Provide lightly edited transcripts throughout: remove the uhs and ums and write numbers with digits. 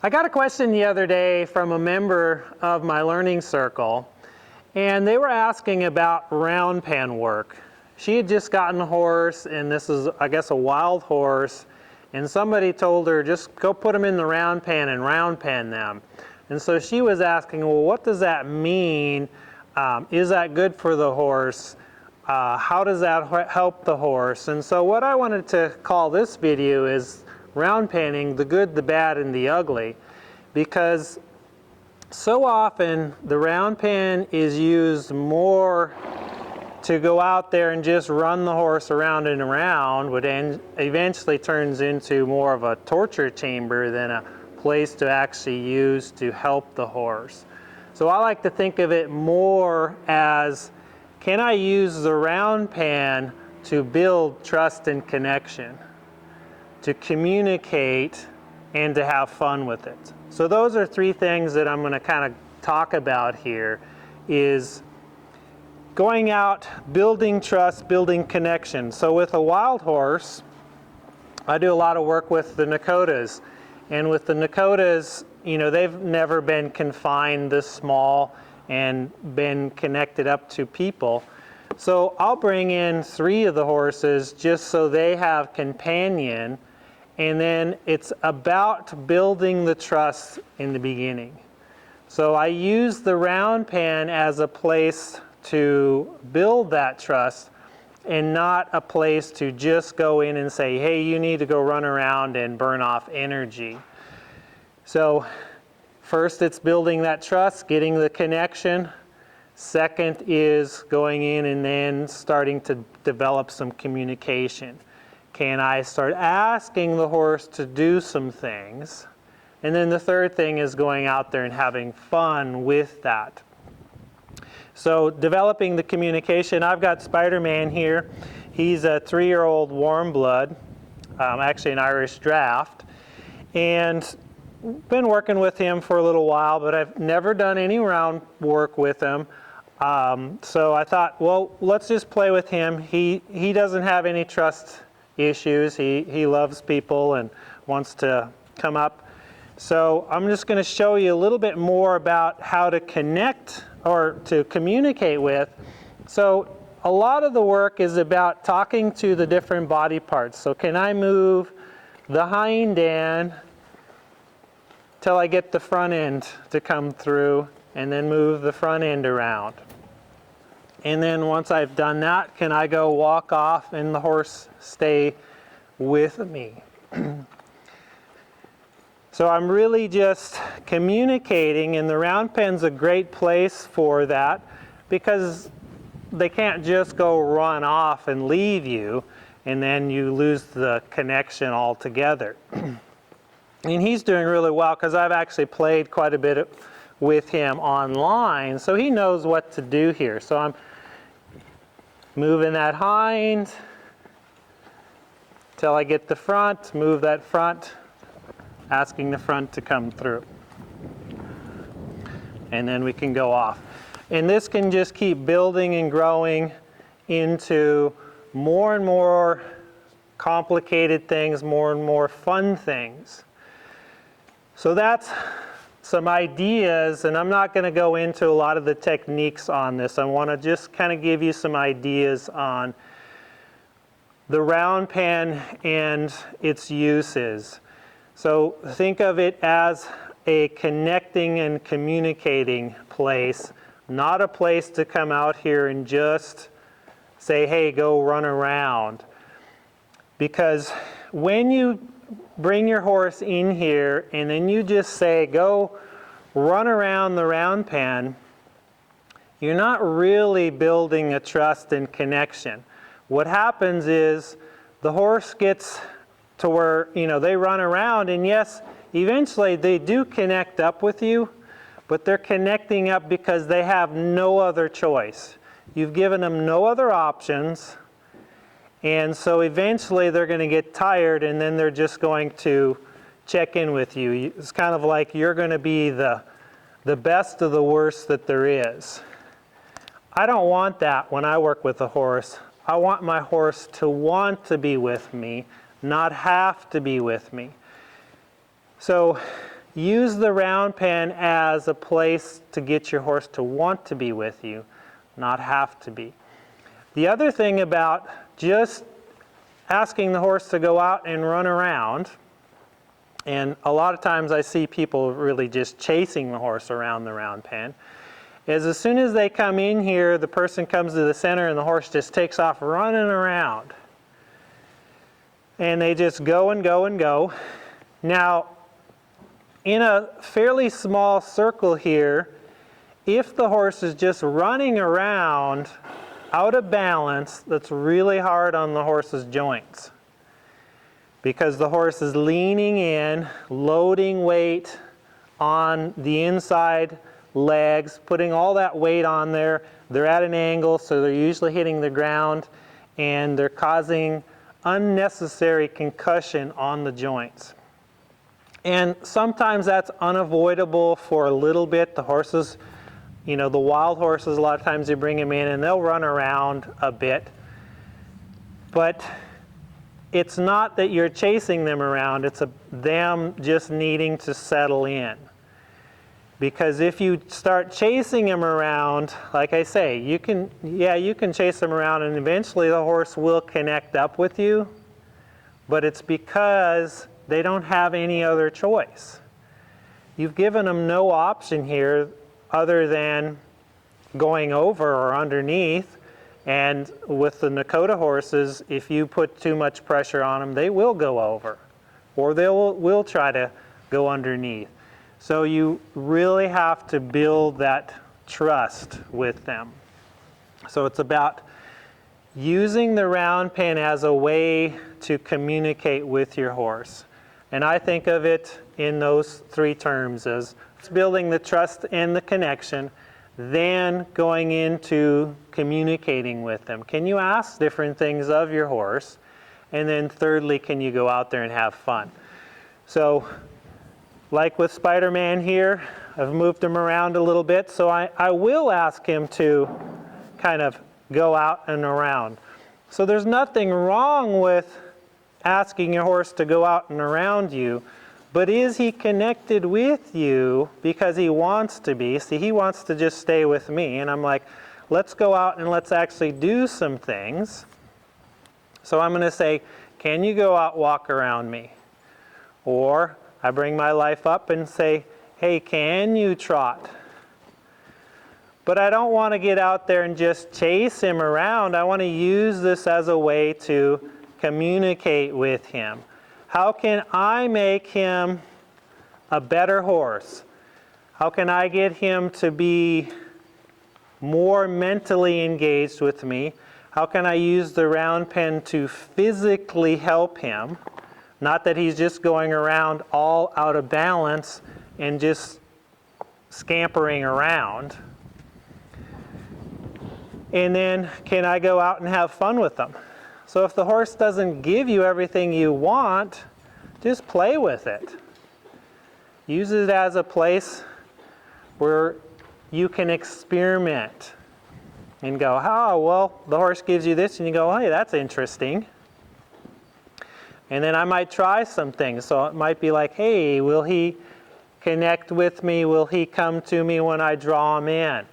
I got a question the other day from a member of my learning circle, and they were asking about round pen work. She had just gotten a horse, and this is, I guess, a wild horse, and somebody told her, just go put them in the round pen and round pen them. And so she was asking, well, what does that mean? Is that good for the horse? How does that help the horse? And so what I wanted to call this video is round penning, the good, the bad, and the ugly, because so often the round pen is used more to go out there and just run the horse around and around, which eventually turns into more of a torture chamber than a place to actually use to help the horse. So I like to think of it more as, can I use the round pen to build trust and connection, to communicate, and to have fun with it? So those are three things that I'm going to kind of talk about here, is going out, building trust, building connection. So with a wild horse, I do a lot of work with the Nakotas. And with the Nakotas, you know, they've never been confined this small and been connected up to people. So I'll bring in 3 of the horses just so they have companion, and then it's about building the trust in the beginning. So I use the round pen as a place to build that trust and not a place to just go in and say, hey, you need to go run around and burn off energy. So first it's building that trust, getting the connection. Second is going in and then starting to develop some communication. Can I start asking the horse to do some things? And then the third thing is going out there and having fun with that. So developing the communication, I've got Spider-Man here. He's a 3-year-old warm blood, actually an Irish draft. And been working with him for a little while, but I've never done any round work with him. So I thought, well, let's just play with him. He doesn't have any trust issues. He loves people and wants to come up. So I'm just going to show you a little bit more about how to connect or to communicate with. So a lot of the work is about talking to the different body parts. So can I move the hind end till I get the front end to come through, and then move the front end around? And then once I've done that, can I go walk off and the horse stay with me? So I'm really just communicating, and the round pen's a great place for that, because they can't just go run off and leave you, and then you lose the connection altogether. And he's doing really well, because I've actually played quite a bit with him online, so he knows what to do here. So I'm moving that hind till I get the front, move that front, asking the front to come through. And then we can go off. And this can just keep building and growing into more and more complicated things, more and more fun things. So that's some ideas, and I'm not going to go into a lot of the techniques on this. I want to just kind of give you some ideas on the round pen and its uses. So think of it as a connecting and communicating place, not a place to come out here and just say, hey, go run around. Because when you bring your horse in here and then you just say, go run around the round pen, you're not really building a trust and connection. What happens is the horse gets to where, you know, they run around, and yes, eventually they do connect up with you, but they're connecting up because they have no other choice. You've given them no other options, and so eventually they're going to get tired, and then they're just going to check in with you. It's kind of like you're going to be the best of the worst that there is. I don't want that when I work with a horse. I want my horse to want to be with me, not have to be with me. So use the round pen as a place to get your horse to want to be with you, not have to be. The other thing about just asking the horse to go out and run around, and a lot of times I see people really just chasing the horse around the round pen, is as soon as they come in here, the person comes to the center and the horse just takes off running around. And they just go and go and go. Now, in a fairly small circle here, if the horse is just running around out of balance, that's really hard on the horse's joints. Because the horse is leaning in, loading weight on the inside legs, putting all that weight on there. They're at an angle, so they're usually hitting the ground, and they're causing unnecessary concussion on the joints. And sometimes that's unavoidable for a little bit. The horses, you know, the wild horses, a lot of times you bring them in and they'll run around a bit. But it's not that you're chasing them around, it's them just needing to settle in. Because if you start chasing them around, like I say, you can chase them around and eventually the horse will connect up with you, but it's because they don't have any other choice. You've given them no option here other than going over or underneath. And with the Nakota horses, if you put too much pressure on them, they will go over, or they will try to go underneath. So you really have to build that trust with them. So it's about using the round pen as a way to communicate with your horse. And I think of it in those three terms as building the trust and the connection, then going into communicating with them. Can you ask different things of your horse? And then thirdly, can you go out there and have fun? So like with Spider-Man here, I've moved him around a little bit, so I will ask him to kind of go out and around. So there's nothing wrong with asking your horse to go out and around you, but is he connected with you because he wants to be? See, he wants to just stay with me, and I'm like, let's go out and let's actually do some things. So I'm going to say, can you go out, walk around me? Or I bring my life up and say, hey, can you trot? But I don't want to get out there and just chase him around. I want to use this as a way to communicate with him. How can I make him a better horse? How can I get him to be more mentally engaged with me? How can I use the round pen to physically help him? Not that he's just going around all out of balance and just scampering around. And then can I go out and have fun with them? So if the horse doesn't give you everything you want, just play with it. Use it as a place where you can experiment and go, oh, well, the horse gives you this, and you go, hey, that's interesting. And then I might try some things. So it might be like, hey, will he connect with me? Will he come to me when I draw him in?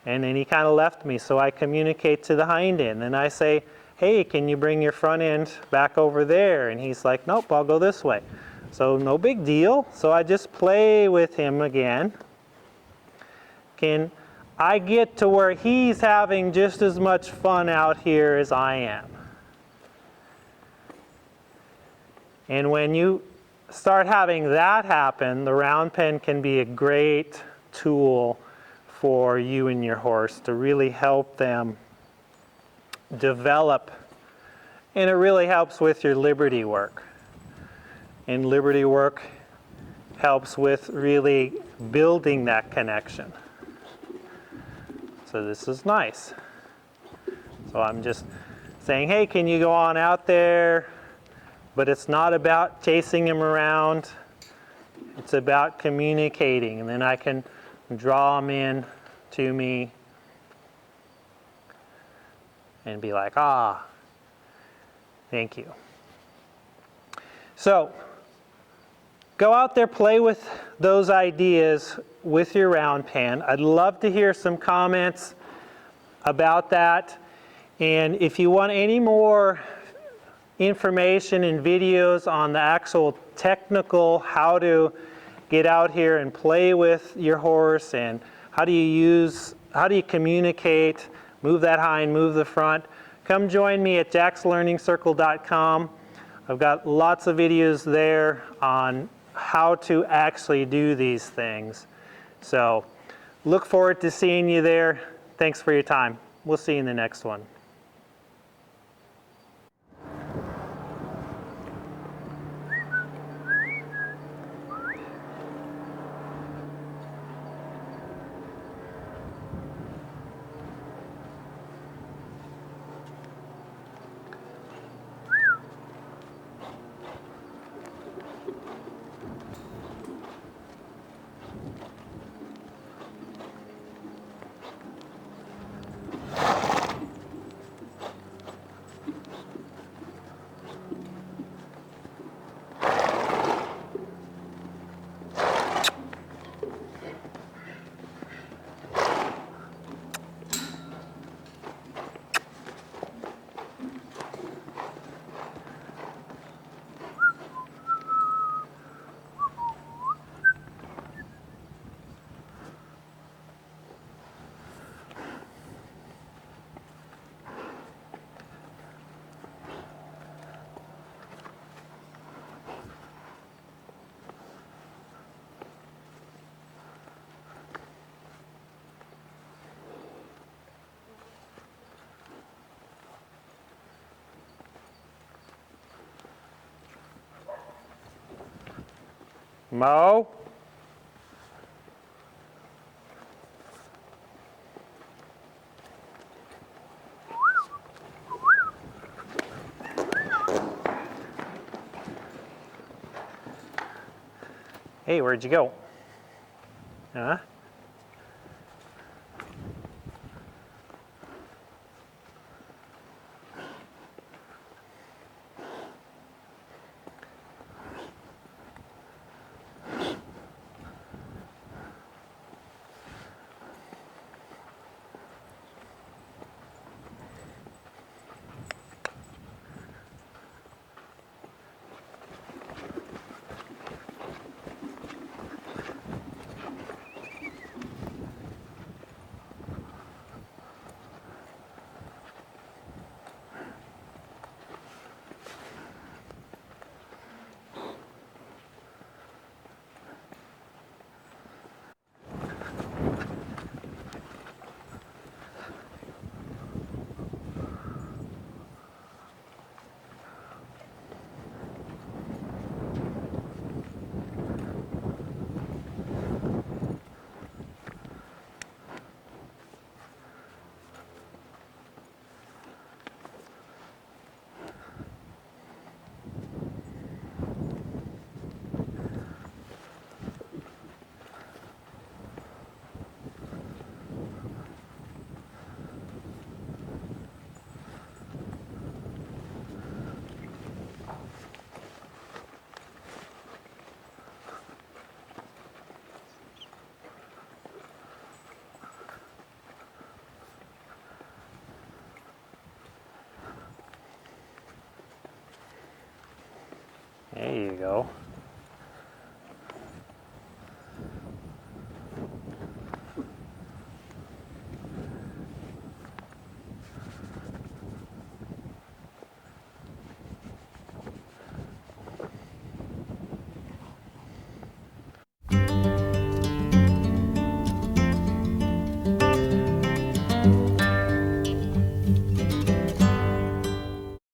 And then he kind of left me, so I communicate to the hind end. And I say, hey, can you bring your front end back over there? And he's like, nope, I'll go this way. So no big deal. So I just play with him again. Can I get to where he's having just as much fun out here as I am? And when you start having that happen, the round pen can be a great tool for you and your horse to really help them develop. And it really helps with your liberty work. And liberty work helps with really building that connection. So this is nice. So I'm just saying, hey, can you go on out there? But it's not about chasing him around. It's about communicating. And then I can draw him in to me and be like, ah, thank you. So go out there, play with those ideas with your round pan. I'd love to hear some comments about that. And if you want any more information and videos on the actual technical how to get out here and play with your horse and how do you communicate, move that hind, move the front, come join me at jackslearningscircle.com. I've got lots of videos there on how to actually do these things. So look forward to seeing you there. Thanks for your time. We'll see you in the next one. Mo? Hey, where'd you go? Huh? There you go.